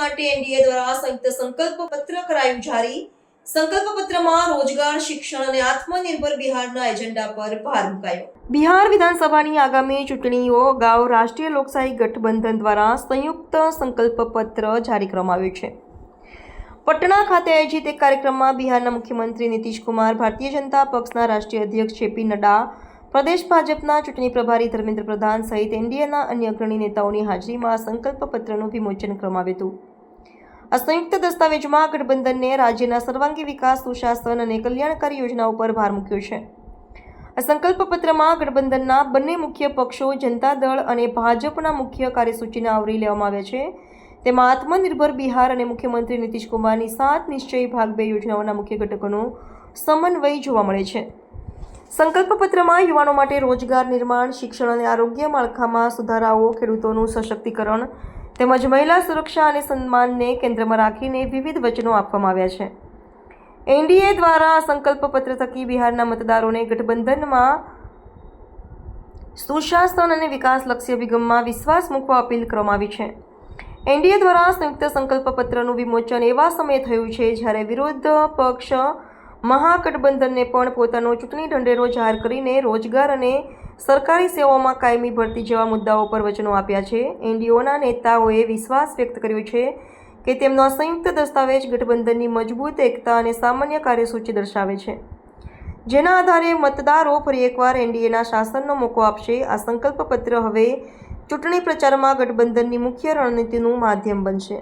માટે એનડીએ દ્વારા સંયુક્ત સંકલ્પ પત્ર કરાયું જારી। સંકલ્પ પત્રમાં રોજગાર, શિક્ષણ અને આત્મનિર્ભર બિહારના એજન્ડા પર ભાર મુકાયો। બિહાર વિધાનસભાની આગામી ચૂંટણીઓ અગાઉ રાષ્ટ્રીય લોકશાહી ગઠબંધન દ્વારા સંયુક્ત સંકલ્પ પત્ર જારી કરવામાં આવ્યું છે। પટના ખાતે આયોજિત એક કાર્યક્રમમાં બિહારના મુખ્યમંત્રી નીતિશ કુમાર, ભારતીય જનતા પક્ષના રાષ્ટ્રીય અધ્યક્ષ જેપી નડ્ડા, પ્રદેશ ભાજપના ચૂંટણી પ્રભારી ધર્મેન્દ્ર પ્રધાન સહિત એનડીએના અન્ય અગ્રણી નેતાઓની હાજરીમાં સંકલ્પ પત્રનું વિમોચન કરવામાં આવ્યું હતું। આ સંયુક્ત દસ્તાવેજમાં ગઠબંધનને રાજ્યના સર્વાંગી વિકાસ, સુશાસન અને કલ્યાણકારી યોજનાઓ પર ભાર મૂક્યો છે। આ સંકલ્પ પત્રમાં ગઠબંધનના બંને મુખ્ય પક્ષો જનતા દળ અને ભાજપના મુખ્ય કાર્યસૂચિને આવરી લેવામાં આવ્યા છે। તેમાં આત્મનિર્ભર બિહાર અને મુખ્યમંત્રી નીતિશ કુમારની 7 નિશ્ચયી ભાગ 2 યોજનાઓના મુખ્ય ઘટકોનો સમન્વય જોવા મળે છે। સંકલ્પ પત્રમાં યુવાનો માટે રોજગાર નિર્માણ, શિક્ષણ અને આરોગ્ય માળખામાં સુધારાઓ, ખેડૂતોનું સશક્તિકરણ તેમજ મહિલા સુરક્ષા અને સન્માનને કેન્દ્રમાં રાખીને વિવિધ વચનો આપવામાં આવ્યા છે। એનડીએ દ્વારા સંકલ્પ પત્ર થકી બિહારના મતદારોને ગઠબંધનમાં સુશાસન અને વિકાસલક્ષી અભિગમમાં વિશ્વાસ મૂકવા અપીલ કરવામાં આવી છે। એનડીએ દ્વારા સંયુક્ત સંકલ્પ પત્રનું વિમોચન એવા સમયે થયું છે જ્યારે વિરોધ પક્ષ મહાગઠબંધનને પણ પોતાનો ચૂંટણી ઢંઢેરો જાહેર કરીને રોજગાર અને સરકારી સેવાઓમાં કાયમી ભરતી જેવા મુદ્દાઓ પર વચનો આપ્યા છે। એનડીએના નેતાઓએ વિશ્વાસ વ્યક્ત કર્યો છે કે તેમનો આ સંયુક્ત દસ્તાવેજ ગઠબંધનની મજબૂત એકતા અને સામાન્ય કાર્યસૂચિ દર્શાવે છે, જેના આધારે મતદારો ફરી એકવાર એનડીએના શાસનનો મોકો આપશે। આ સંકલ્પ પત્ર હવે ચૂંટણી પ્રચારમાં ગઠબંધનની મુખ્ય રણનીતિનું માધ્યમ બનશે।